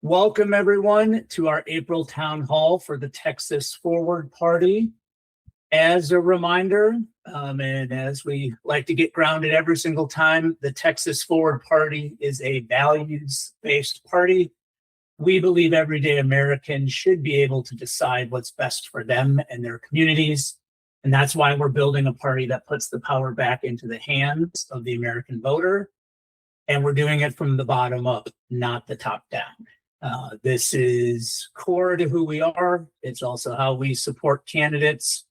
Welcome, everyone, to our April Town Hall for the Texas Forward Party. As a reminder, and as we like to get grounded every single time, the Texas Forward Party is a values-based party. We believe everyday Americans should be able to decide what's best for them and their communities. And that's why we're building a party that puts the power back into the hands of the American voter. And we're doing it from the bottom up, not the top down. This is core to who we are. It's also how we support candidates,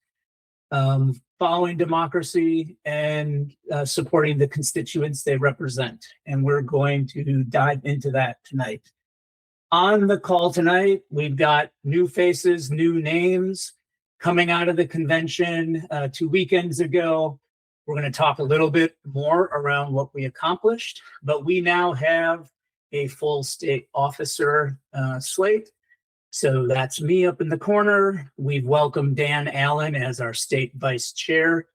following democracy and supporting the constituents they represent. And we're going to dive into that tonight. On the call tonight, we've got new faces, new names coming out of the convention 2 weekends ago. We're going to talk a little bit more around what we accomplished, but we now have a full state officer slate. So that's me up in the corner. We've welcomed Dan Allen as our state vice chair.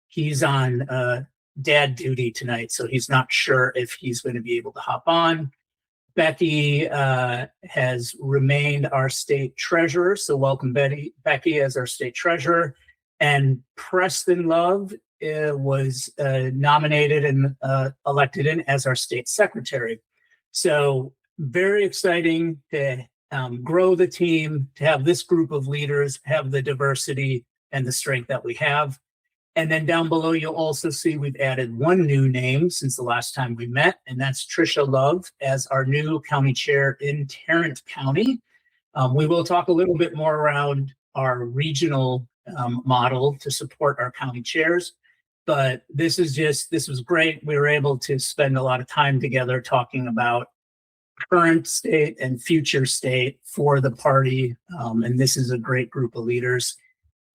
He's on dad duty tonight, so he's not sure if he's going to be able to hop on. Becky has remained our state treasurer, so welcome Becky as our state treasurer. And Preston Love was nominated and elected in as our state secretary. So very exciting to grow the team, to have this group of leaders, have the diversity and the strength that we have. And then down below, you'll also see we've added one new name since the last time we met, and that's Trisha Love as our new county chair in Tarrant County. We will talk a little bit more around our regional model to support our county chairs. But this was great. We were able to spend a lot of time together talking about current state and future state for the party. And this is a great group of leaders.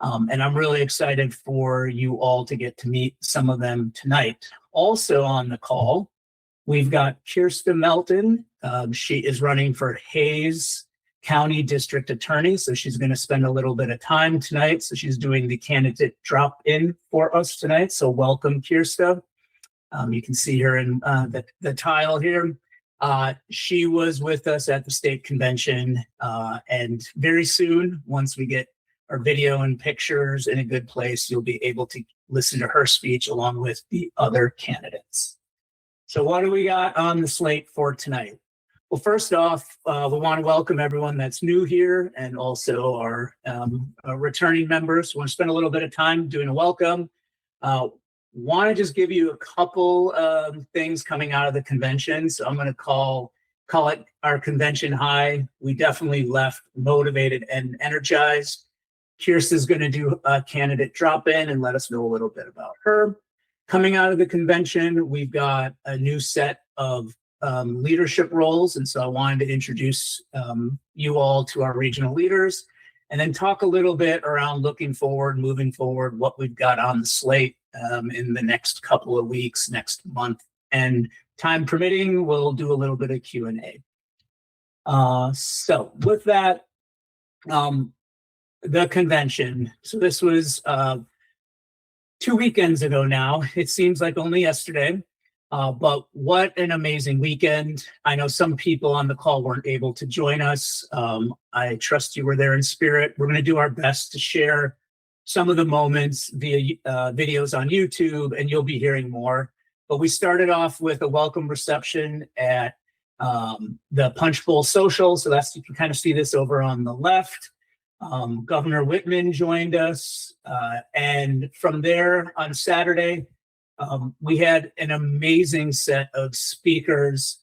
And I'm really excited for you all to get to meet some of them tonight. Also on the call, we've got Kirsta Melton. She is running for Hayes County District Attorney. So she's going to spend a little bit of time tonight. So she's doing the candidate drop-in for us tonight. So welcome, Kirsta. You can see her in the tile here. She was with us at the state convention. And very soon, once we get our video and pictures in a good place, you'll be able to listen to her speech along with the other candidates. So what do we got on the slate for tonight? Well, first off, we want to welcome everyone that's new here and also our returning members. We want to spend a little bit of time doing a welcome. Want to just give you a couple of things coming out of the convention. So I'm going to call it our convention high. We definitely left motivated and energized. Kirsta's going to do a candidate drop-in and let us know a little bit about her. Coming out of the convention, we've got a new set of leadership roles. And so I wanted to introduce you all to our regional leaders and then talk a little bit around looking forward, moving forward, what we've got on the slate in the next couple of weeks, next month. And time permitting, we'll do a little bit of Q&A. So with that, the convention. So this was 2 weekends ago now. It seems like only yesterday. But what an amazing weekend. I know some people on the call weren't able to join us. I trust you were there in spirit. We're going to do our best to share some of the moments via videos on YouTube, and you'll be hearing more. But we started off with a welcome reception at the Punch Bowl Social. So that's, you can kind of see this over on the left. Governor Whitman joined us. And from there on Saturday, we had an amazing set of speakers.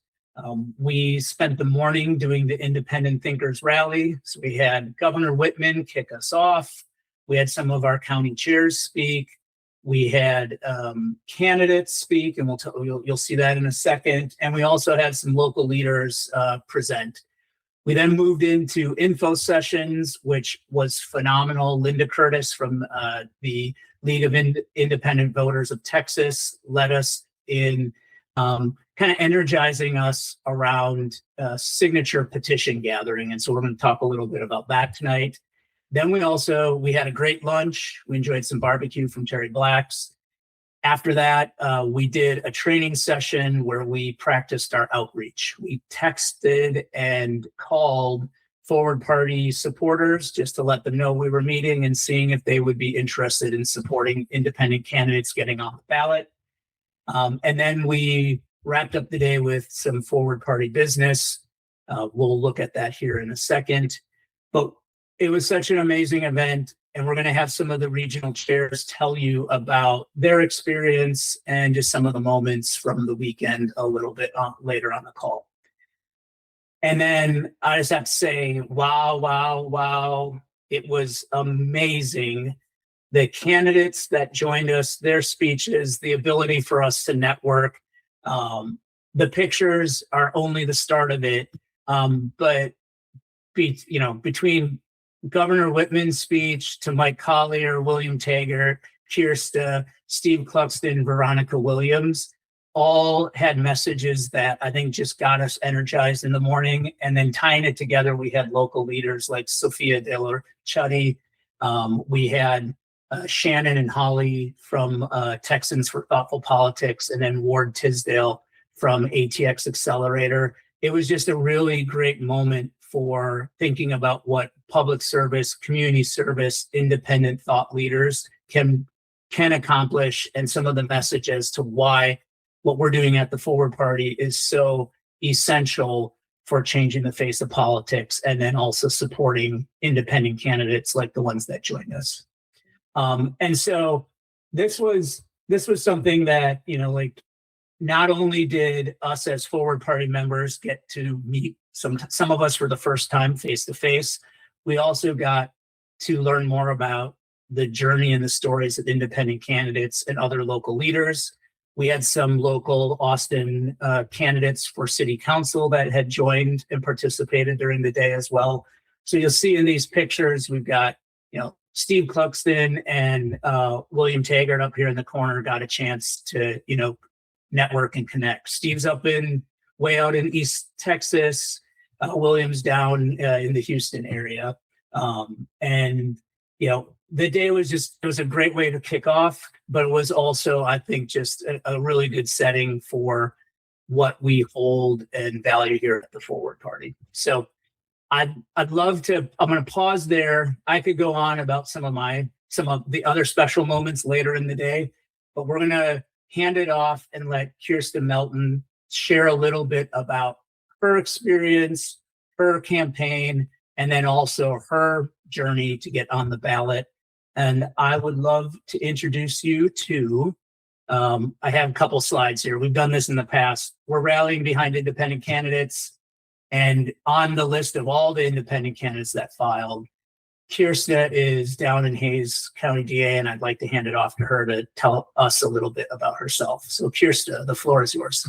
We spent the morning doing the Independent Thinkers Rally. So we had Governor Whitman kick us off. We had some of our county chairs speak. We had candidates speak, and you'll see that in a second. And we also had some local leaders present. We then moved into info sessions, which was phenomenal. Linda Curtis from the League of Independent Voters of Texas led us in kind of energizing us around signature petition gathering. And so we're going to talk a little bit about that tonight. Then we had a great lunch. We enjoyed some barbecue from Terry Black's. After that, we did a training session where we practiced our outreach. We texted and called forward party supporters just to let them know we were meeting and seeing if they would be interested in supporting independent candidates getting on the ballot. And then we wrapped up the day with some forward party business. We'll look at that here in a second. But it was such an amazing event. And we're going to have some of the regional chairs tell you about their experience and just some of the moments from the weekend a little bit later on the call. And then I just have to say, wow. It was amazing. The candidates that joined us, their speeches, the ability for us to network. The pictures are only the start of it. But between Governor Whitman's speech to Mike Collier, William Taggart, Kirsta, Steve Cluxton, Veronica Williams, all had messages that I think just got us energized in the morning. And then tying it together, we had local leaders like Sophia Diller Chuddy. We had Shannon and Holly from Texans for Thoughtful Politics, and then Ward Tisdale from ATX Accelerator. It was just a really great moment for thinking about what public service, community service, independent thought leaders can accomplish, and some of the message as to why what we're doing at the Forward Party is so essential for changing the face of politics, and then also supporting independent candidates like the ones that joined us. And so this was something that, not only did us as Forward Party members get to meet some of us for the first time face to face, we also got to learn more about the journey and the stories of independent candidates and other local leaders. We had some local Austin candidates for city council that had joined and participated during the day as well. So you'll see in these pictures, we've got, Steve Cluxton and William Taggart up here in the corner got a chance to, network and connect. Steve's way out in East Texas, William's down in the Houston area. And, the day it was a great way to kick off, but it was also, I think, just a really good setting for what we hold and value here at the Forward Party. So I'd love to, I'm going to pause there. I could go on about some of the other special moments later in the day, but we're going to hand it off and let Kirsta Melton share a little bit about her experience, her campaign, and then also her journey to get on the ballot. And I would love to introduce you to, I have a couple slides here. We've done this in the past. We're rallying behind independent candidates. And on the list of all the independent candidates that filed, Kirsta is down in Hayes County DA, and I'd like to hand it off to her to tell us a little bit about herself. So Kirsta, the floor is yours.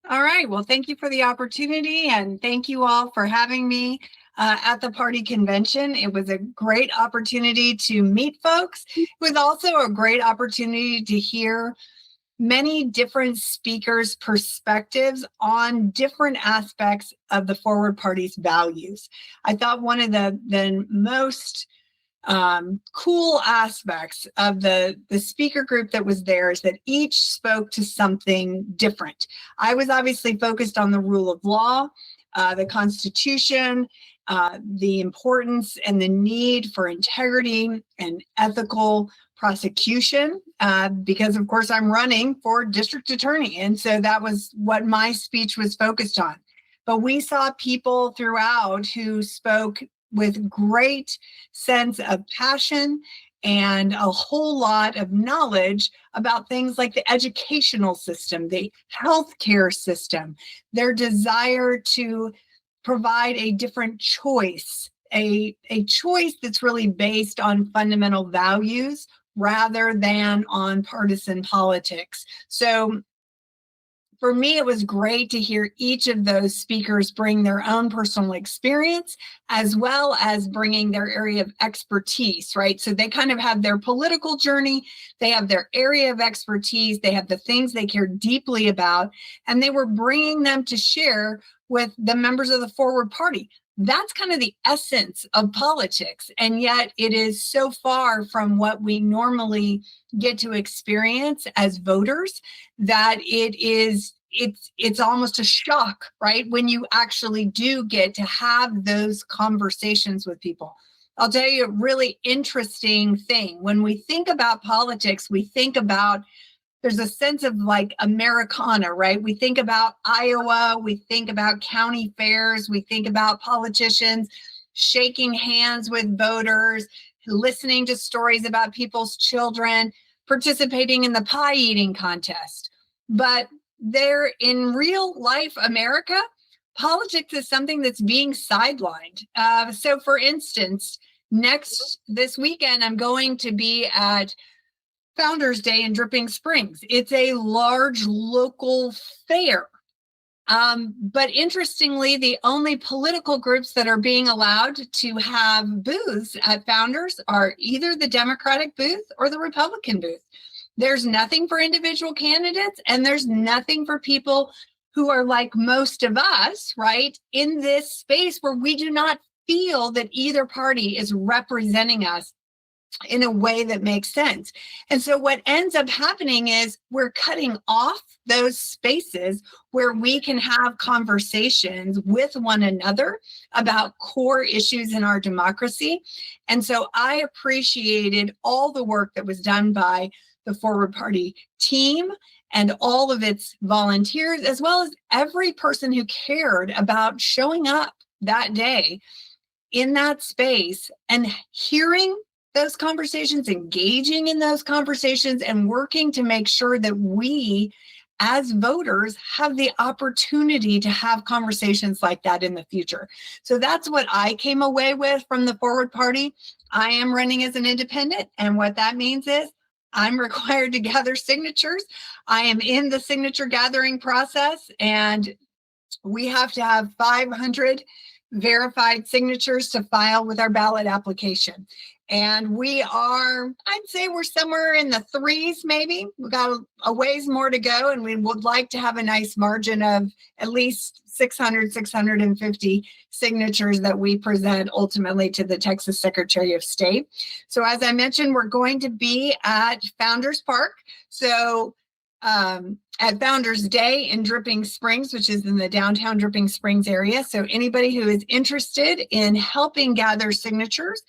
All right. Well, thank you for the opportunity, and thank you all for having me at the party convention. It was a great opportunity to meet folks. It was also a great opportunity to hear many different speakers' perspectives on different aspects of the Forward Party's values. I thought one of the most cool aspects of the speaker group that was there is that each spoke to something different. I was obviously focused on the rule of law, the Constitution, the importance and the need for integrity and ethical prosecution, because of course I'm running for district attorney. And so that was what my speech was focused on. But we saw people throughout who spoke with great sense of passion and a whole lot of knowledge about things like the educational system, the healthcare system, their desire to provide a different choice, a choice that's really based on fundamental values rather than on partisan politics. So for me, it was great to hear each of those speakers bring their own personal experience, as well as bringing their area of expertise, right? So they kind of have their political journey, they have their area of expertise, they have the things they care deeply about, and they were bringing them to share with the members of the Forward Party. That's kind of the essence of politics. And yet it is so far from what we normally get to experience as voters that it's almost a shock, right? When you actually do get to have those conversations with people. I'll tell you a really interesting thing. When we think about politics, we think about there's a sense of like Americana, right? We think about Iowa, we think about county fairs, we think about politicians shaking hands with voters, listening to stories about people's children, participating in the pie eating contest. But there in real life America, politics is something that's being sidelined. So for instance, this weekend, I'm going to be at Founders Day in Dripping Springs. It's a large local fair. But interestingly, the only political groups that are being allowed to have booths at Founders are either the Democratic booth or the Republican booth. There's nothing for individual candidates, and there's nothing for people who are like most of us, right, in this space where we do not feel that either party is representing us in a way that makes sense. And so what ends up happening is we're cutting off those spaces where we can have conversations with one another about core issues in our democracy. And so I appreciated all the work that was done by the Forward Party team and all of its volunteers, as well as every person who cared about showing up that day in that space and hearing those conversations, engaging in those conversations, and working to make sure that we as voters have the opportunity to have conversations like that in the future. So that's what I came away with from the Forward Party. I am running as an independent, and what that means is I'm required to gather signatures. I am in the signature gathering process, and we have to have 500 verified signatures to file with our ballot application. And we are, I'd say we're somewhere in the threes, maybe. We've got a ways more to go, and we would like to have a nice margin of at least 600, 650 signatures that we present ultimately to the Texas Secretary of State. So as I mentioned, we're going to be at Founders Park. So at Founders Day in Dripping Springs, which is in the downtown Dripping Springs area. So anybody who is interested in helping gather signatures,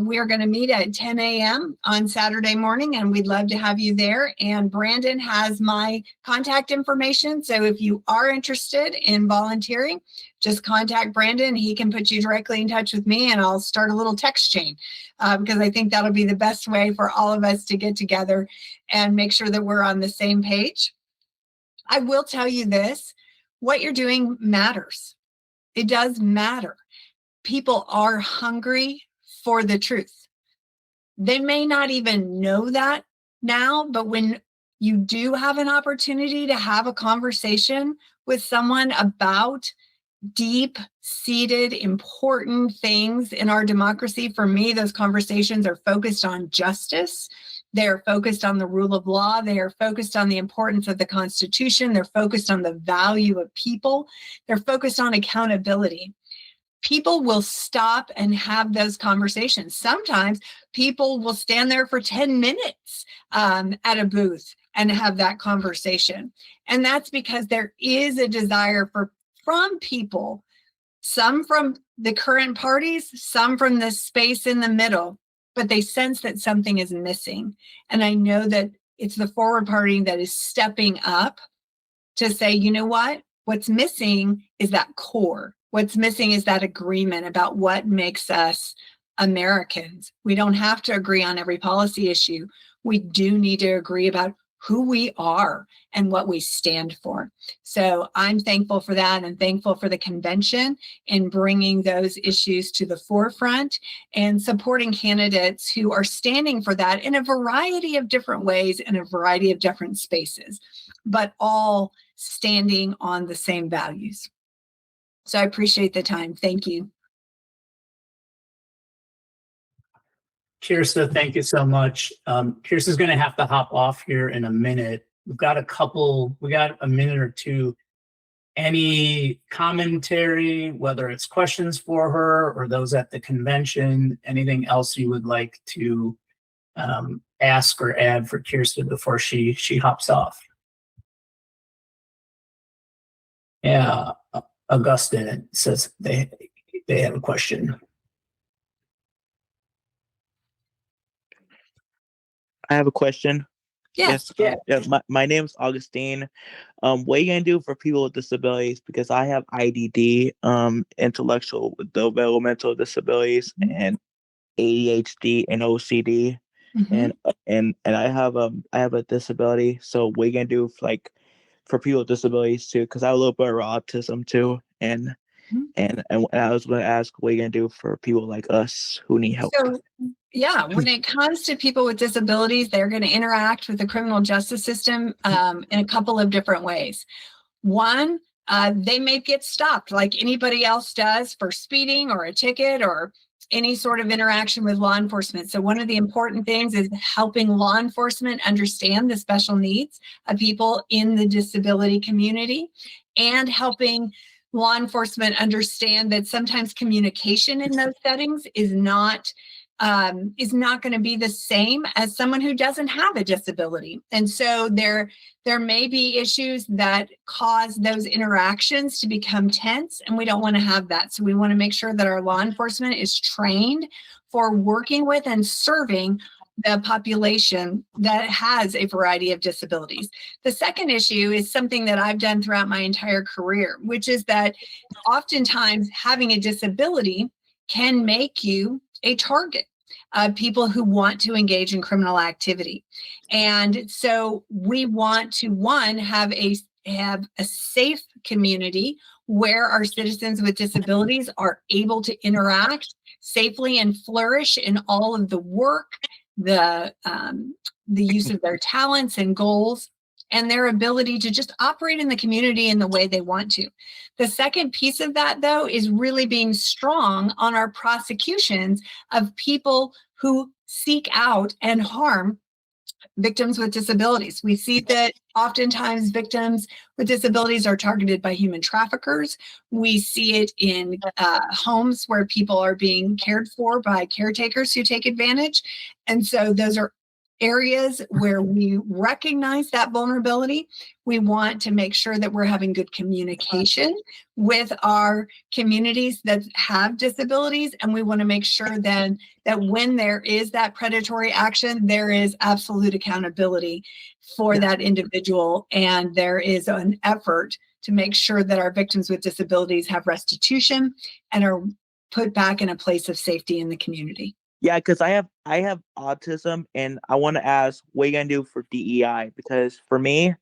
we are going to meet at 10 a.m. on Saturday morning, and we'd love to have you there. And Brandon has my contact information. So if you are interested in volunteering, just contact Brandon. He can put you directly in touch with me, and I'll start a little text chain because I think that'll be the best way for all of us to get together and make sure that we're on the same page. I will tell you this, what you're doing matters. It does matter. People are hungry for the truth. They may not even know that now, but when you do have an opportunity to have a conversation with someone about deep-seated, important things in our democracy, for me, those conversations are focused on justice. They're focused on the rule of law. They are focused on the importance of the Constitution. They're focused on the value of people. They're focused on accountability. People will stop and have those conversations. Sometimes people will stand there for 10 minutes at a booth and have that conversation. And that's because there is a desire from people, some from the current parties, some from this space in the middle, but they sense that something is missing. And I know that it's the Forward Party that is stepping up to say, you know what? What's missing is that core. What's missing is that agreement about what makes us Americans. We don't have to agree on every policy issue. We do need to agree about who we are and what we stand for. So I'm thankful for that, and thankful for the convention in bringing those issues to the forefront and supporting candidates who are standing for that in a variety of different ways, in a variety of different spaces, but all standing on the same values. So I appreciate the time. Thank you. Kirsta, thank you so much. Kirsta's going to have to hop off here in a minute. We got a minute or two any commentary, whether it's questions for her or those at the convention, anything else you would like to ask or add for Kirsta before she hops off? Yeah, Augustine says they have a question. I have a question. Yes. Yeah. My name's Augustine. What are you gonna do for people with disabilities? Because I have IDD, intellectual developmental disabilities, and ADHD and OCD, Mhm. and I have a disability. So what are you gonna do for people with disabilities too? Because I have a little bit of autism too, and Mhm. and I was gonna ask what are you gonna do for people like us who need help. So, yeah, when it comes to people with disabilities, they're going to interact with the criminal justice system in a couple of different ways. One, they may get stopped like anybody else does for speeding or a ticket or any sort of interaction with law enforcement. So one of the important things is helping law enforcement understand the special needs of people in the disability community, and helping law enforcement understand that sometimes communication in those settings is not going to be the same as someone who doesn't have a disability. And so there may be issues that cause those interactions to become tense, and we don't want to have that. So we want to make sure that our law enforcement is trained for working with and serving the population that has a variety of disabilities. The second issue is something that I've done throughout my entire career, which is that oftentimes having a disability can make you a target of people who want to engage in criminal activity. And so we want to, one, have a safe community where our citizens with disabilities are able to interact safely and flourish in all of the work, the use of their talents and goals, and their ability to just operate in the community in the way they want to. The second piece of that, though, is really being strong on our prosecutions of people who seek out and harm victims with disabilities. We see that oftentimes victims with disabilities are targeted by human traffickers. We see it in homes where people are being cared for by caretakers who take advantage. And so those are areas where we recognize that vulnerability. We want to make sure that we're having good communication with our communities that have disabilities. And we want to make sure then that when there is that predatory action, there is absolute accountability for that individual. And there is an effort to make sure that our victims with disabilities have restitution and are put back in a place of safety in the community. Yeah, because I have autism, and I want to ask what you gonna do for DEI, because for me,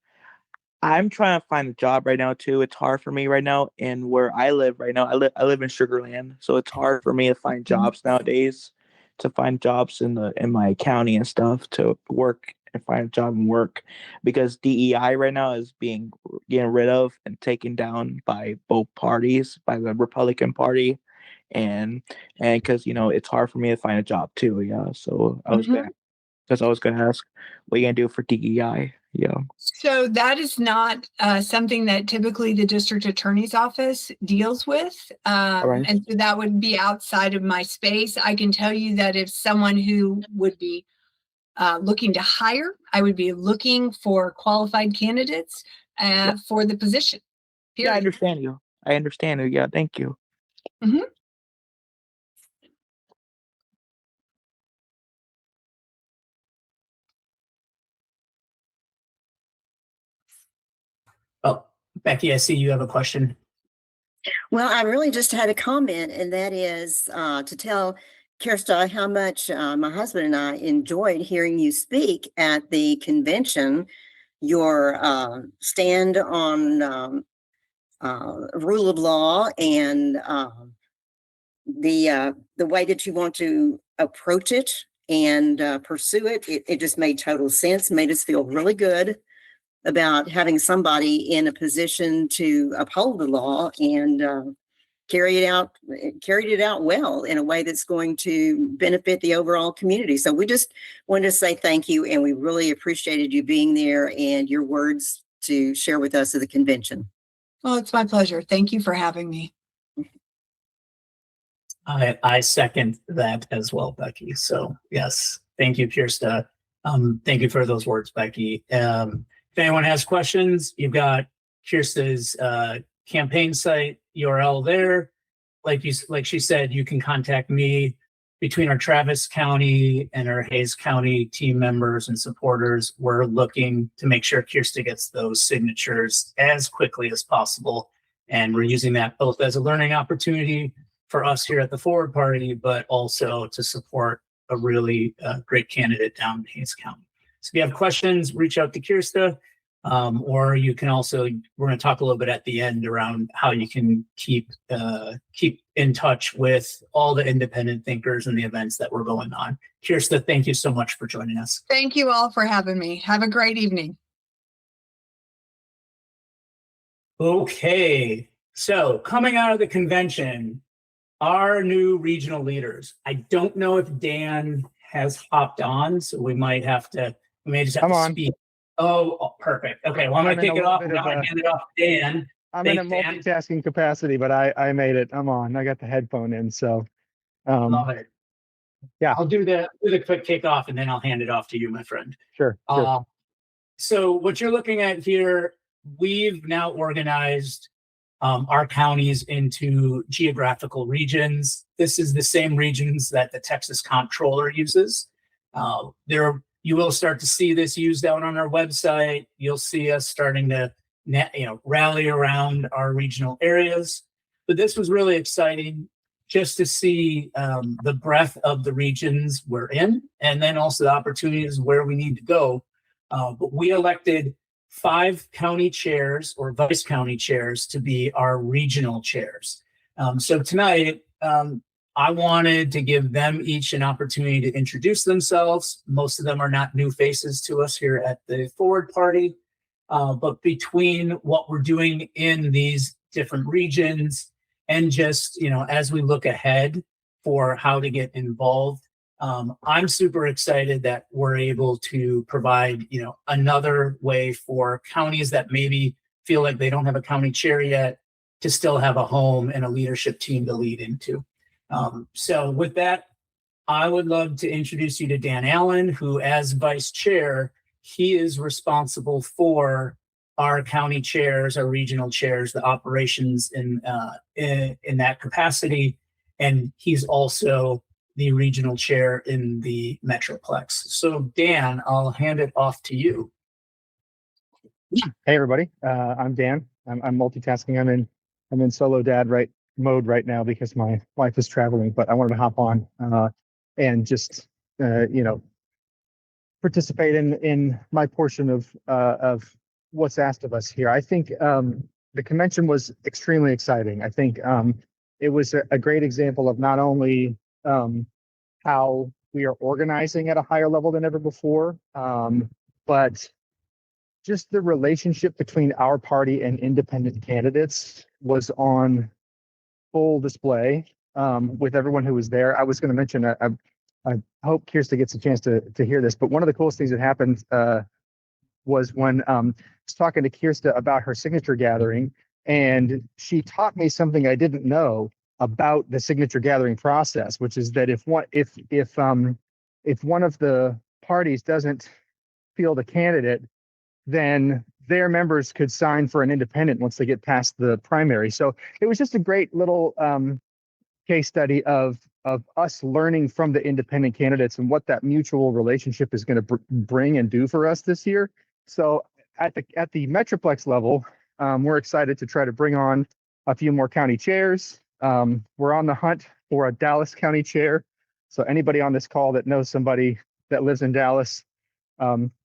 I'm trying to find a job right now too. It's hard for me right now, and where I live right now, I live in Sugarland, so it's hard for me to find jobs nowadays. To find jobs in my county and stuff, to work and find a job and work, because DEI right now is getting rid of and taken down by both parties, by the Republican Party, and because it's hard for me to find a job too. Yeah, so I was gonna ask what you gonna do for DEI. Yeah. So that is not something that typically the district attorney's office deals with. Right. And so that would be outside of my space. I can tell you that if someone who would be looking to hire, I would be looking for qualified candidates for the position. Period. Yeah, I understand you. Yeah, thank you. Mhm. Oh, Becky, I see you have a question. Well, I really just had a comment, and that is to tell Kirsta how much my husband and I enjoyed hearing you speak at the convention. Your stand on rule of law and the way that you want to approach it and pursue it. It just made total sense, made us feel really good about having somebody in a position to uphold the law and carried it out well in a way that's going to benefit the overall community. So we just wanted to say thank you, and we really appreciated you being there and your words to share with us at the convention. Well, it's my pleasure. Thank you for having me. I second that as well, Becky. So yes, thank you, Kirsta. Thank you for those words, Becky. If anyone has questions, you've got Kirsta's campaign site URL there. Like she said, you can contact me. Between our Travis County and our Hayes County team members and supporters, we're looking to make sure Kirsta gets those signatures as quickly as possible. And we're using that both as a learning opportunity for us here at the Forward Party, but also to support a really great candidate down in Hayes County. So if you have questions, reach out to Kirsta, or you can also, we're going to talk a little bit at the end around how you can keep in touch with all the independent thinkers and the events that were going on. Kirsta, thank you so much for joining us. Thank you all for having me. Have a great evening. Okay, so coming out of the convention, our new regional leaders. I don't know if Dan has hopped on, so we may just have to speak. Oh, perfect. Okay, well, I'm going to kick it off and now I hand it off to Dan. I'm in a multitasking capacity, but I made it. I'm on. I got the headphone in, so. Love it. Yeah. I'll do the quick kickoff and then I'll hand it off to you, my friend. Sure. So what you're looking at here, we've now organized our counties into geographical regions. This is the same regions that the Texas Comptroller uses. You will start to see this used out on our website. You'll see us starting to rally around our regional areas. But this was really exciting just to see the breadth of the regions we're in, and then also the opportunities where we need to go. But we elected 5 county chairs or vice county chairs to be our regional chairs. So tonight, I wanted to give them each an opportunity to introduce themselves. Most of them are not new faces to us here at the Forward Party, but between what we're doing in these different regions and just, as we look ahead for how to get involved, I'm super excited that we're able to provide, another way for counties that maybe feel like they don't have a county chair yet to still have a home and a leadership team to lead into. So with that, I would love to introduce you to Dan Allen, who as vice chair, he is responsible for our county chairs, our regional chairs, the operations in that capacity. And he's also the regional chair in the Metroplex. So Dan, I'll hand it off to you. Hey everybody, I'm Dan. I'm multitasking. I'm in solo dad mode right now because my wife is traveling, but I wanted to hop on and just participate in my portion of what's asked of us here. I think the convention was extremely exciting. I think it was a great example of not only how we are organizing at a higher level than ever before, but just the relationship between our party and independent candidates was on full display with everyone who was there. I was going to mention, I hope Kirsta gets a chance to hear this, but one of the coolest things that happened was when I was talking to Kirsta about her signature gathering, and she taught me something I didn't know about the signature gathering process, which is that if one of the parties doesn't field a candidate, then their members could sign for an independent once they get past the primary. So it was just a great little case study of us learning from the independent candidates and what that mutual relationship is going to bring and do for us this year. So at the Metroplex level, we're excited to try to bring on a few more county chairs. We're on the hunt for a Dallas County chair. So anybody on this call that knows somebody that lives in Dallas,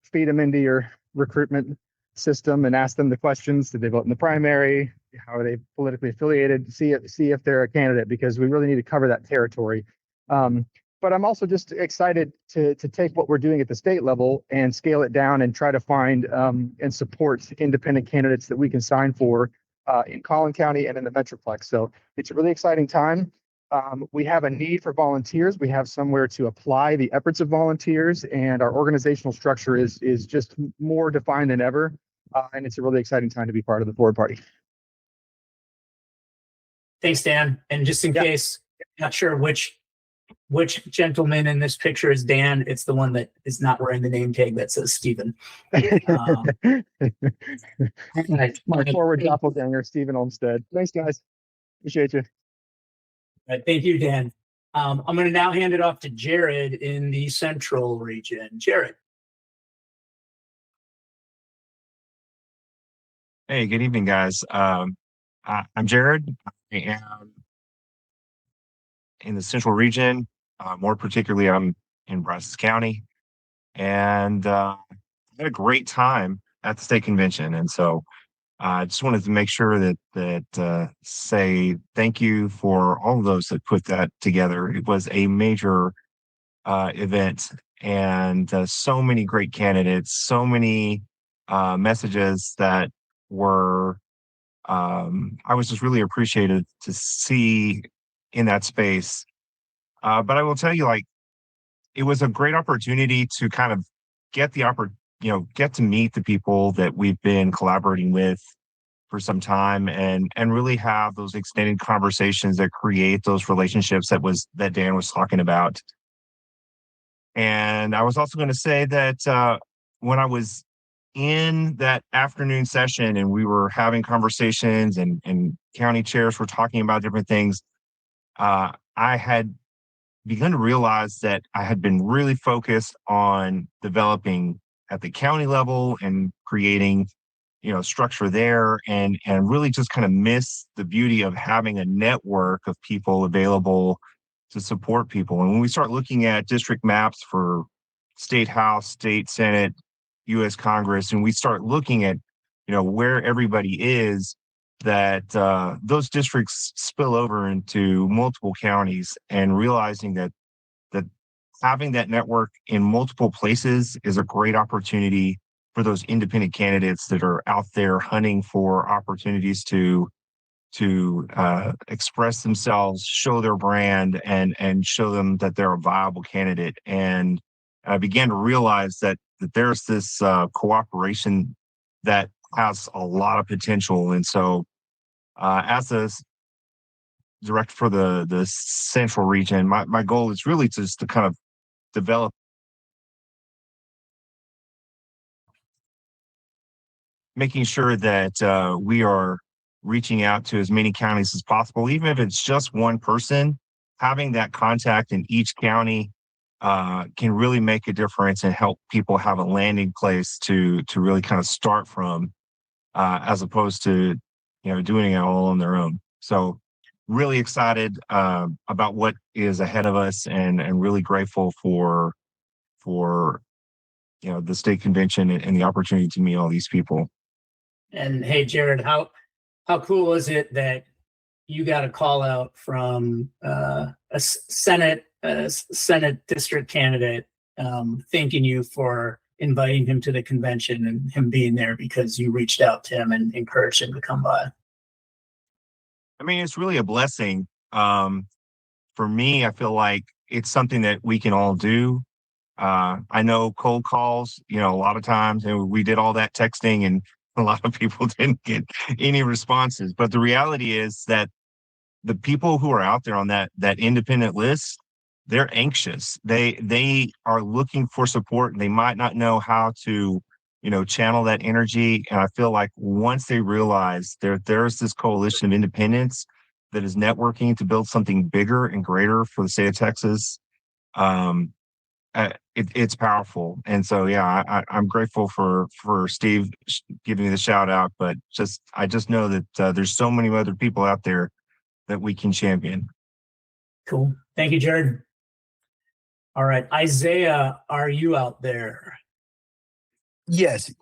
feed them into your recruitment system and ask them the questions. Did they vote in the primary? How are they politically affiliated? See if they're a candidate, because we really need to cover that territory. But I'm also just excited to take what we're doing at the state level and scale it down and try to find and support independent candidates that we can sign for in Collin County and in the Metroplex. So it's a really exciting time. We have a need for volunteers. We have somewhere to apply the efforts of volunteers, and our organizational structure is just more defined than ever. And it's a really exciting time to be part of the Forward Party. Thanks, Dan. And just in Yeah. case, not sure which gentleman in this picture is Dan. It's the one that is not wearing the name tag that says Stephen. My forward doppelganger, Stephen Olmsted. Thanks, guys. Appreciate you. Right, thank you, Dan. I'm going to now hand it off to Jared in the Central region. Jared. Hey, good evening, guys. I'm Jared. I am in the Central region. More particularly, I'm in Brazos County, and I had a great time at the state convention. And so I just wanted to make sure that say thank you for all of those that put that together. It was a major event, and so many great candidates, so many messages that were I was just really appreciated to see in that space. But I will tell you, like, it was a great opportunity to kind of get get to meet the people that we've been collaborating with for some time, and really have those extended conversations that create those relationships that Dan was talking about. And I was also going to say that when I was in that afternoon session and we were having conversations and county chairs were talking about different things, I had begun to realize that I had been really focused on developing at the county level and creating, structure there, and really just kind of miss the beauty of having a network of people available to support people. And when we start looking at district maps for state house, state senate, U.S. Congress, and we start looking at, where everybody is, that those districts spill over into multiple counties, and realizing that having that network in multiple places is a great opportunity for those independent candidates that are out there hunting for opportunities to express themselves, show their brand, and show them that they're a viable candidate. And I began to realize that there's this cooperation that has a lot of potential. And so as a director for the Central region, my goal is really just to kind of develop making sure that we are reaching out to as many counties as possible, even if it's just one person. Having that contact in each county can really make a difference and help people have a landing place to really kind of start from, as opposed to doing it all on their own. So really excited about what is ahead of us, and really grateful for the state convention and the opportunity to meet all these people. And hey, Jared, how cool is it that you got a call out from a Senate district candidate thanking you for inviting him to the convention and him being there because you reached out to him and encouraged him to come by? I mean, it's really a blessing. For me, I feel like it's something that we can all do. I know cold calls, a lot of times, and we did all that texting, and a lot of people didn't get any responses. But the reality is that the people who are out there on that independent list, they're anxious. They are looking for support, and they might not know how to, channel that energy. And I feel like once they realize there's this coalition of independents that is networking to build something bigger and greater for the state of Texas, it's powerful. And so, yeah, I'm grateful for Steve giving me the shout out, but I just know that there's so many other people out there that we can champion. Cool. Thank you, Jared. All right. Isaiah, are you out there? Yes,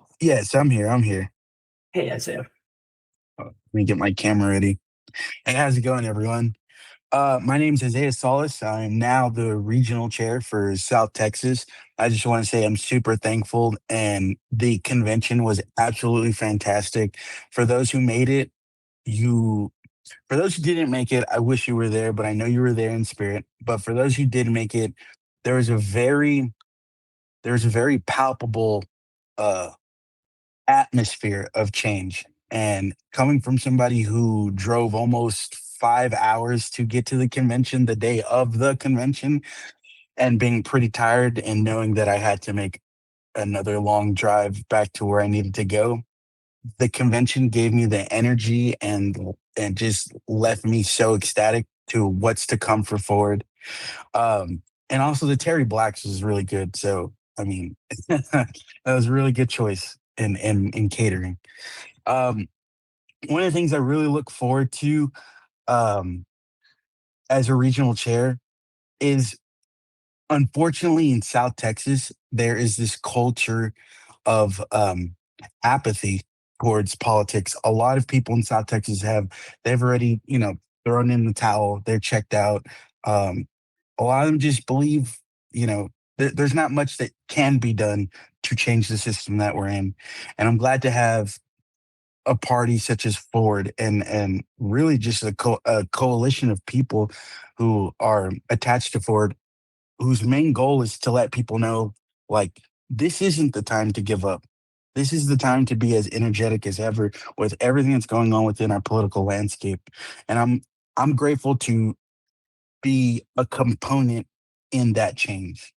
I'm here. Hey, Isaiah. Let me get my camera ready. Hey, how's it going, everyone? My name is Isaiah Solis. I'm now the regional chair for South Texas. I just want to say I'm super thankful, and the convention was absolutely fantastic. For those who made it, for those who didn't make it, I wish you were there, but I know you were there in spirit. But for those who did make it, there was a very palpable atmosphere of change. And coming from somebody who drove almost 5 hours to get to the convention the day of the convention, and being pretty tired and knowing that I had to make another long drive back to where I needed to go. The convention gave me the energy and just left me so ecstatic to what's to come for Forward. And also the Terry Blacks was really good. So I mean, that was a really good choice in catering. One of the things I really look forward to as a regional chair is, unfortunately, in South Texas, there is this culture of apathy towards politics. A lot of people in South Texas they've already, thrown in the towel. They're checked out. A lot of them just believe, there's not much that can be done to change the system that we're in. And I'm glad to have a party such as Forward and really just a coalition of people who are attached to Forward, whose main goal is to let people know, like, this isn't the time to give up. This is the time to be as energetic as ever with everything that's going on within our political landscape. And I'm grateful to be a component in that change.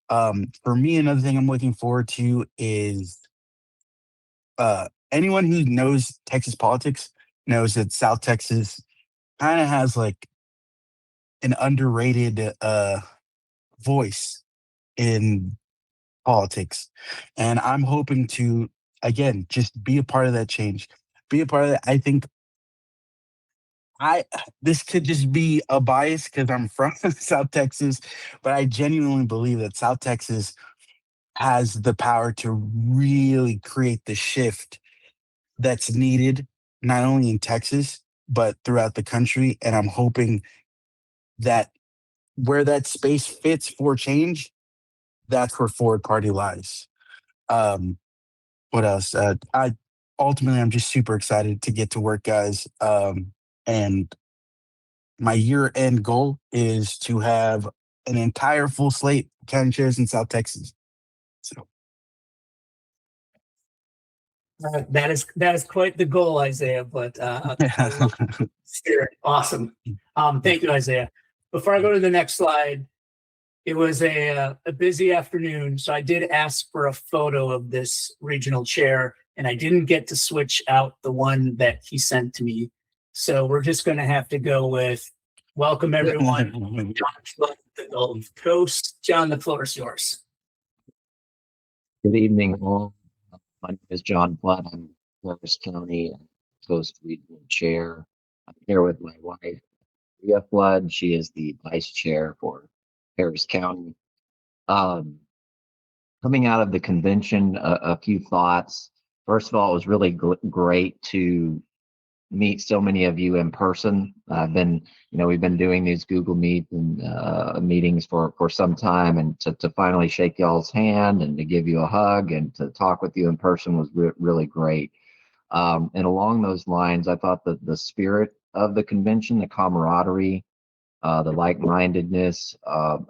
For me, another thing I'm looking forward to is anyone who knows Texas politics knows that South Texas kind of has like an underrated voice in politics. And I'm hoping to, again, just be a part of that change, be a part of that. I think this could just be a bias because I'm from South Texas, but I genuinely believe that South Texas has the power to really create the shift that's needed, not only in Texas, but throughout the country. And I'm hoping that where that space fits for change, that's where Forward Party lies. What else? I'm just super excited to get to work, guys. And my year-end goal is to have an entire full slate of county chairs in South Texas. So that is quite the goal, Isaiah. But I love the spirit. Awesome. Thank you, Isaiah. Before I go to the next slide, it was a busy afternoon, so I did ask for a photo of this regional chair, and I didn't get to switch out the one that he sent to me. So we're just going to have to go with welcome everyone. John Flood, the Gulf Coast. John, the floor is yours. Good evening, all. My name is John Flood. I'm Harris County Coast Regional Chair. I'm here with my wife, Leah Flood. She is the Vice Chair for Harris County. Coming out of the convention, a few thoughts. First of all, it was really great to meet so many of you in person. We've been doing these Google Meet and meetings for some time, and to finally shake y'all's hand and to give you a hug and to talk with you in person was really great. And along those lines, I thought that the spirit of the convention, the camaraderie, the like-mindedness of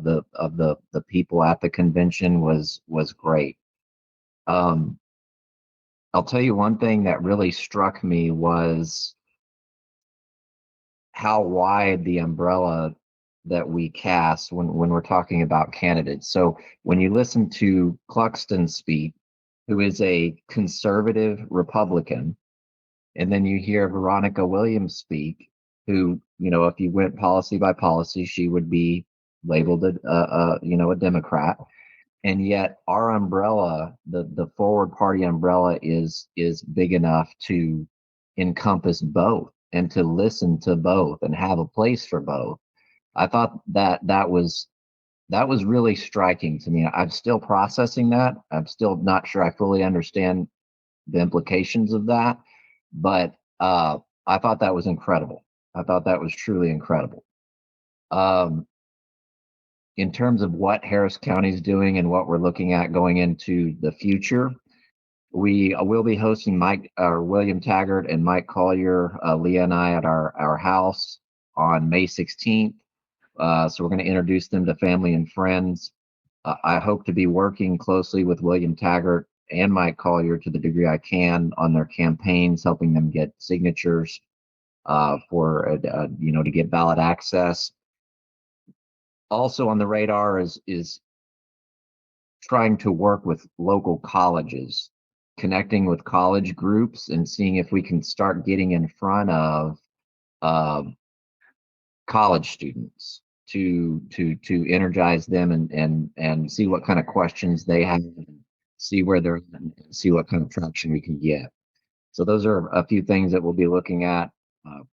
the people at the convention was great. I'll tell you one thing that really struck me was how wide the umbrella that we cast when we're talking about candidates. So when you listen to Cluxton speak, who is a conservative Republican, and then you hear Veronica Williams speak, who, if you went policy by policy, she would be labeled a Democrat. And yet our umbrella, the Forward Party umbrella is big enough to encompass both and to listen to both and have a place for both. I thought that was really striking to me. I'm still processing that. I'm still not sure I fully understand the implications of that, but I thought that was incredible. I thought that was truly incredible. In terms of what Harris County is doing and what we're looking at going into the future, we will be hosting William Taggart and Mike Collier, Leah and I at our house on May 16th. So we're going to introduce them to family and friends. I hope to be working closely with William Taggart and Mike Collier to the degree I can on their campaigns, helping them get signatures. for to get ballot access. Also on the radar is trying to work with local colleges, connecting with college groups, and seeing if we can start getting in front of college students to energize them and see what kind of questions they have, see where they're at, and see what kind of traction we can get. So those are a few things that we'll be looking at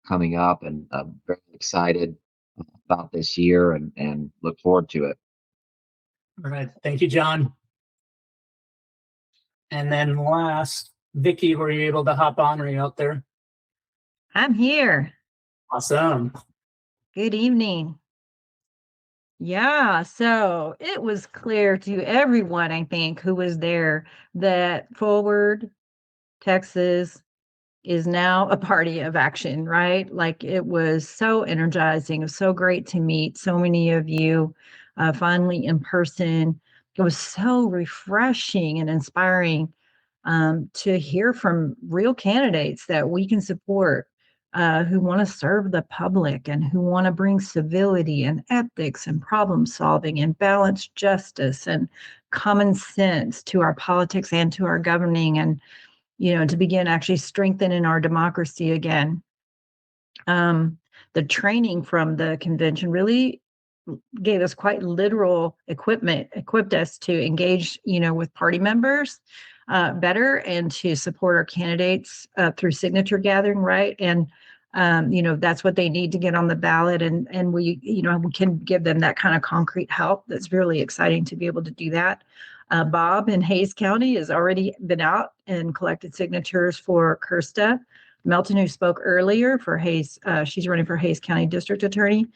coming up, and I'm very excited about this year and look forward to it. All right. Thank you, John. And then last, Vicky, were you able to hop on? Are you out there? I'm here. Awesome. Good evening. Yeah, so it was clear to everyone, I think, who was there that Forward Texas is now a party of action, right? Like, it was so energizing. It was so great to meet so many of you finally in person. It was so refreshing and inspiring to hear from real candidates that we can support, who want to serve the public and who want to bring civility and ethics and problem solving and balanced justice and common sense to our politics and to our governing, and to begin actually strengthening our democracy again. The training from the convention really gave us quite literal equipped us to engage, with party members better, and to support our candidates through signature gathering, right? And that's what they need to get on the ballot, and we can give them that kind of concrete help. That's really exciting to be able to do that. Bob in Hayes County has already been out and collected signatures for Kirsta Melton, who spoke earlier for Hayes. She's running for Hayes County District Attorney.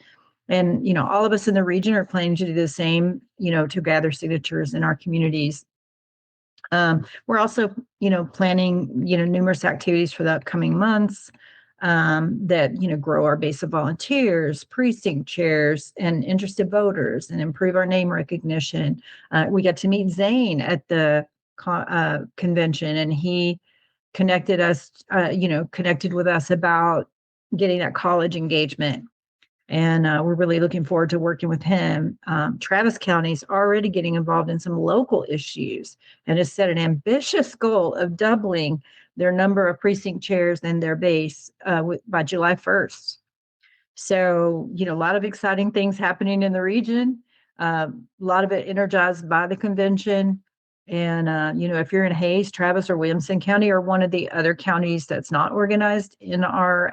And, all of us in the region are planning to do the same, to gather signatures in our communities. We're also, planning, numerous activities for the upcoming months that, grow our base of volunteers, precinct chairs, and interested voters, and improve our name recognition. We got to meet Zane at the convention, and he connected with us about getting that college engagement. And we're really looking forward to working with him. Travis County is already getting involved in some local issues and has set an ambitious goal of doubling their number of precinct chairs and their base by July 1st. So, a lot of exciting things happening in the region, a lot of it energized by the convention. And, if you're in Hayes, Travis, or Williamson County, or one of the other counties that's not organized in our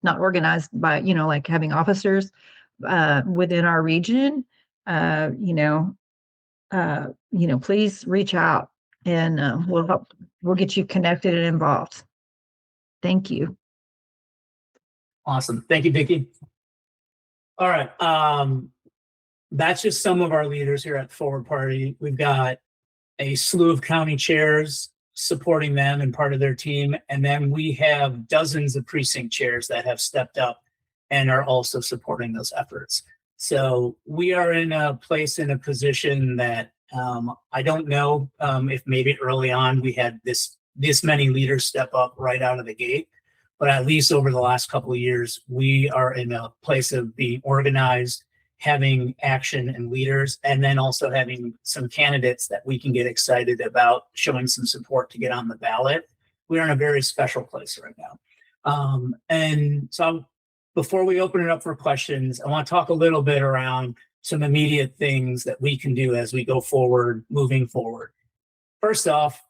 not organized by, like having officers within our region, please reach out, and we'll get you connected and involved. Thank you. Awesome. Thank you, Becky. All right. That's just some of our leaders here at Forward Party. We've got a slew of county chairs supporting them and part of their team. And then we have dozens of precinct chairs that have stepped up and are also supporting those efforts. So we are in a position that I don't know if maybe early on we had this many leaders step up right out of the gate, but at least over the last couple of years, we are in a place of being organized, having action and leaders, and then also having some candidates that we can get excited about showing some support to get on the ballot. We're in a very special place right now. And so before we open it up for questions, I want to talk a little bit around some immediate things that we can do as we go forward, moving forward. First off,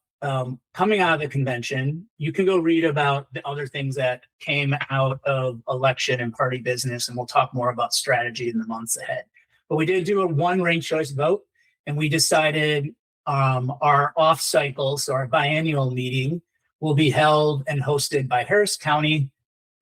coming out of the convention, you can go read about the other things that came out of election and party business, and we'll talk more about strategy in the months ahead. But we did do a one ranked choice vote, and we decided our off cycle, so our biennial meeting, will be held and hosted by Harris County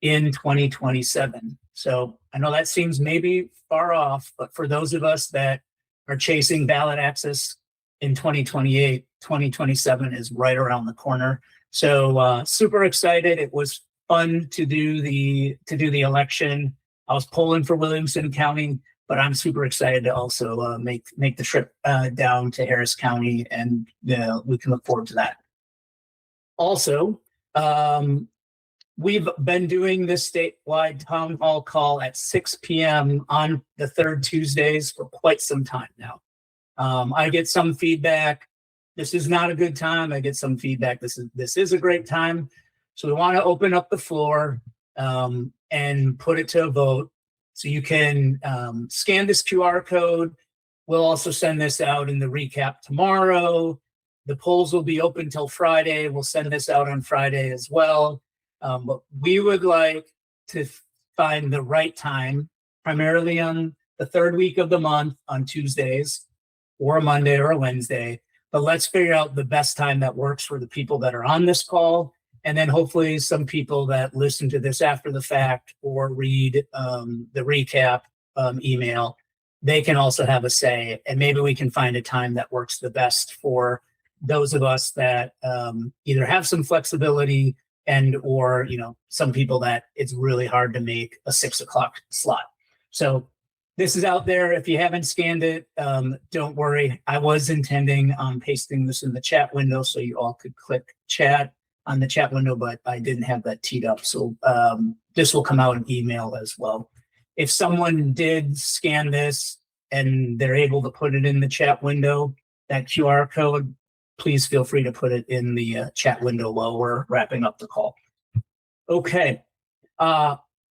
in 2027. So I know that seems maybe far off, but for those of us that are chasing ballot access in 2028, 2027 is right around the corner. So super excited. It was fun to do the election. I was polling for Williamson County, but I'm super excited to also make the trip down to Harris County, and we can look forward to that. Also, We've been doing this statewide town hall call at 6 p.m. on the third Tuesdays for quite some time now. I get some feedback. This is not a good time. I get some feedback. This is a great time. So we want to open up the floor and put it to a vote. So you can scan this QR code. We'll also send this out in the recap tomorrow. The polls will be open till Friday. We'll send this out on Friday as well. But we would like to find the right time, primarily on the third week of the month on Tuesdays or a Monday or a Wednesday. But let's figure out the best time that works for the people that are on this call. And then hopefully some people that listen to this after the fact or read the recap email, they can also have a say. And maybe we can find a time that works the best for those of us that either have some flexibility and or, some people that it's really hard to make a 6 o'clock slot. So this is out there. If you haven't scanned it, don't worry. I was intending on pasting this in the chat window so you all could click chat on the chat window, but I didn't have that teed up. So this will come out in email as well. If someone did scan this and they're able to put it in the chat window, that QR code, please feel free to put it in the chat window while we're wrapping up the call. Okay.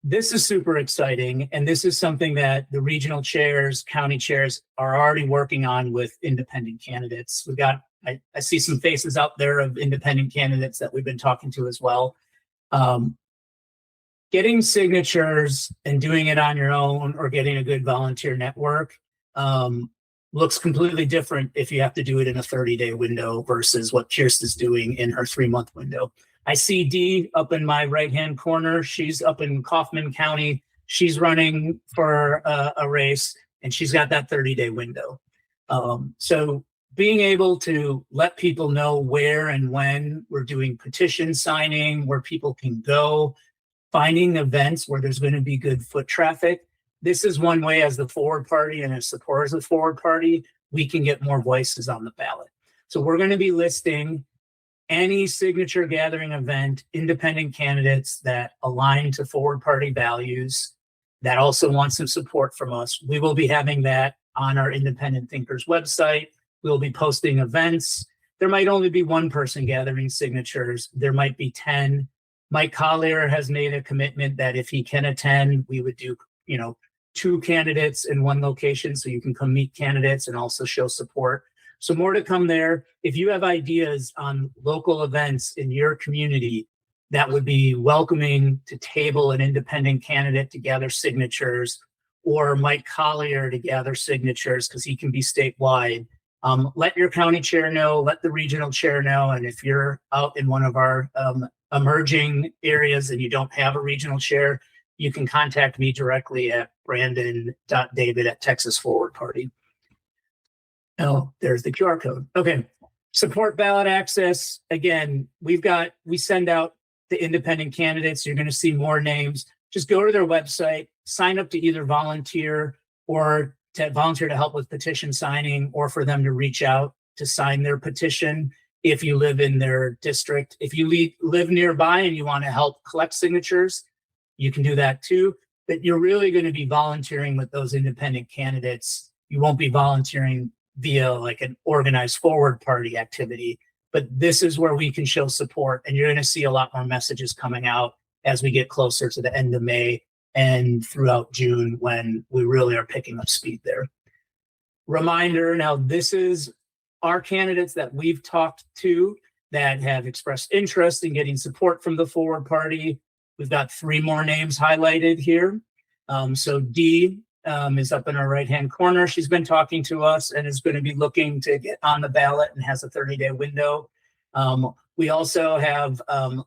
This is super exciting. And this is something that the regional chairs, county chairs are already working on with independent candidates. We've got, I see some faces out there of independent candidates that we've been talking to as well. Getting signatures and doing it on your own or getting a good volunteer network looks completely different if you have to do it in a 30-day window versus what Kirsta's doing in her 3-month window. I see Dee up in my right-hand corner. She's up in Kaufman County. She's running for a race, and she's got that 30-day window. So being able to let people know where and when we're doing petition signing, where people can go, finding events where there's going to be good foot traffic. This is one way as the Forward Party and as supporters of the Forward Party, we can get more voices on the ballot. So we're going to be listing any signature gathering event, independent candidates that align to Forward Party values that also want some support from us. We will be having that on our Independent Thinkers website. We'll be posting events. There might only be one person gathering signatures. There might be 10. Mike Collier has made a commitment that if he can attend, we would do, 2 candidates in one location so you can come meet candidates and also show support. So more to come there. If you have ideas on local events in your community that would be welcoming to table an independent candidate to gather signatures or Mike Collier to gather signatures because he can be statewide, let your county chair know, let the regional chair know. And if you're out in one of our emerging areas and you don't have a regional chair, you can contact me directly at brandon.david@Texas Forward Party. Oh, there's the QR code. Okay. Support ballot access. Again, we send out the independent candidates. You're going to see more names. Just go to their website, sign up to either volunteer or to volunteer to help with petition signing or for them to reach out to sign their petition if you live in their district. If you live nearby and you want to help collect signatures, you can do that too. But you're really going to be volunteering with those independent candidates. You won't be volunteering via like an organized Forward Party activity, but this is where we can show support. And you're going to see a lot more messages coming out as we get closer to the end of May and throughout June when we really are picking up speed there. Reminder, now this is our candidates that we've talked to that have expressed interest in getting support from the Forward Party. We've got 3 more names highlighted here. So Dee is up in our right-hand corner. She's been talking to us and is going to be looking to get on the ballot and has a 30-day window. We also have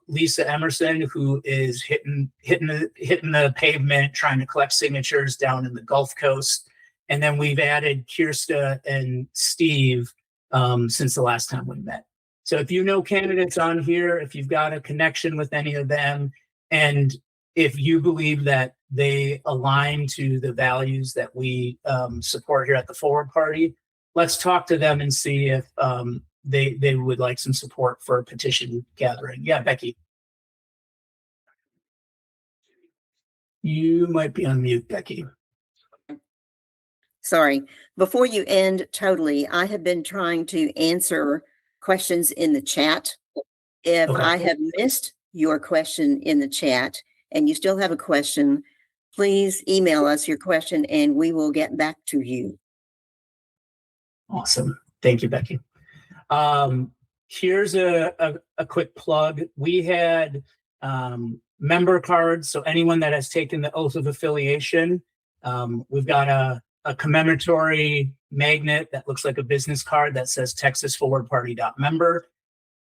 Lisa Emerson, who is hitting the pavement, trying to collect signatures down in the Gulf Coast. And then we've added Kirsta and Steve since the last time we met. So if you know candidates on here, if you've got a connection with any of them, and if you believe that they align to the values that we support here at the Forward Party, let's talk to them and see if they would like some support for a petition gathering. Yeah, Becky. You might be on mute, Becky. Sorry. Before you end totally, I have been trying to answer questions in the chat. If Okay. I have missed your question in the chat and you still have a question, please email us your question and we will get back to you. Awesome. Thank you, Becky. Here's a quick plug. We had member cards. So anyone that has taken the oath of affiliation, we've got a commemoratory magnet that looks like a business card that says TexasForwardParty.member.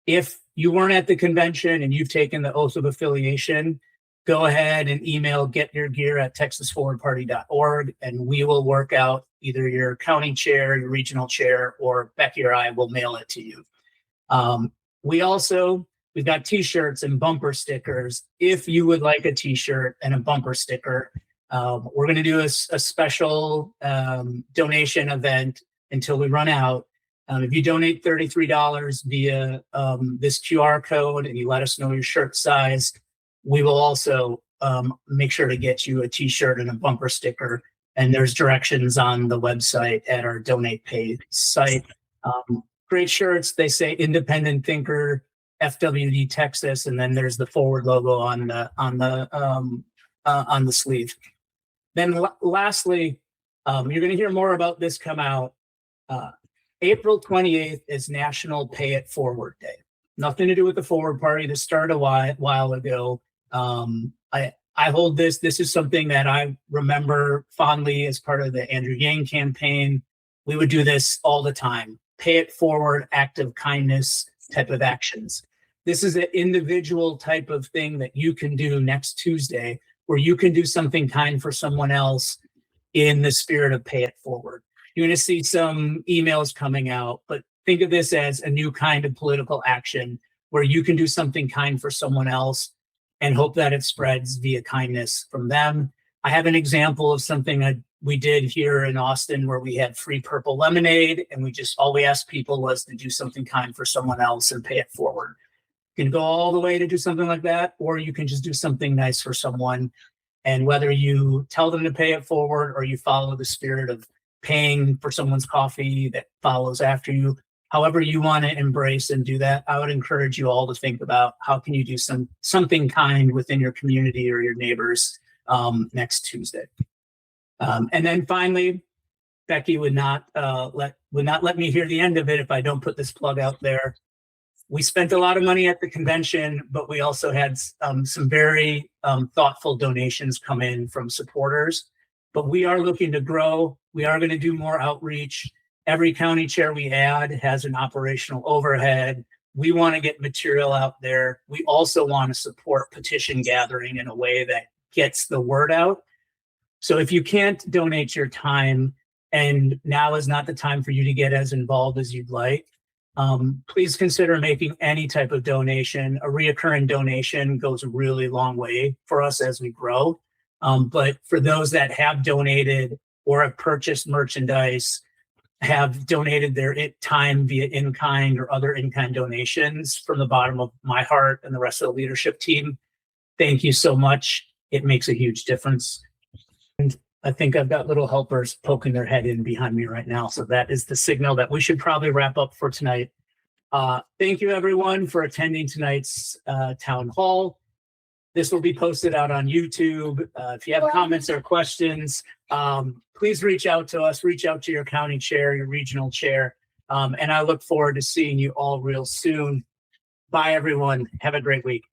If you weren't at the convention and you've taken the oath of affiliation, go ahead and email getyourgear@TexasForwardParty.org, and we will work out either your county chair, your regional chair, or Becky or I will mail it to you. We've got t-shirts and bumper stickers. If you would like a t-shirt and a bumper sticker, we're going to do a special donation event until we run out. If you donate $33 via this QR code and you let us know your shirt size, we will also make sure to get you a t-shirt and a bumper sticker. And there's directions on the website at our donate page site. Great shirts. They say Independent Thinker, FWD Texas, and then there's the Forward logo on the sleeve. Then lastly, you're going to hear more about this come out. April 28th is National Pay It Forward Day. Nothing to do with the Forward Party. This started a while ago. I hold this. This is something that I remember fondly as part of the Andrew Yang campaign. We would do this all the time. Pay it forward, act of kindness type of actions. This is an individual type of thing that you can do next Tuesday, where you can do something kind for someone else in the spirit of Pay It Forward. You're going to see some emails coming out, but think of this as a new kind of political action where you can do something kind for someone else and hope that it spreads via kindness from them. I have an example of something that we did here in Austin where we had free purple lemonade, and all we asked people was to do something kind for someone else and pay it forward. You can go all the way to do something like that, or you can just do something nice for someone. And whether you tell them to pay it forward or you follow the spirit of paying for someone's coffee that follows after you, however you want to embrace and do that, I would encourage you all to think about how can you do something kind within your community or your neighbors next Tuesday. And then finally, Becky would not let me hear the end of it if I don't put this plug out there. We spent a lot of money at the convention, but we also had some very thoughtful donations come in from supporters. But we are looking to grow. We are going to do more outreach. Every county chair we add has an operational overhead. We want to get material out there. We also want to support petition gathering in a way that gets the word out. So if you can't donate your time, and now is not the time for you to get as involved as you'd like, please consider making any type of donation. A reoccurring donation goes a really long way for us as we grow. But for those that have donated or have purchased merchandise, have donated their time via in-kind or other in-kind donations, from the bottom of my heart and the rest of the leadership team, thank you so much. It makes a huge difference. And I think I've got little helpers poking their head in behind me right now. So that is the signal that we should probably wrap up for tonight. Thank you, everyone, for attending tonight's town hall. This will be posted out on YouTube. If you have comments or questions, please reach out to us, reach out to your county chair, your regional chair. And I look forward to seeing you all real soon. Bye, everyone. Have a great week.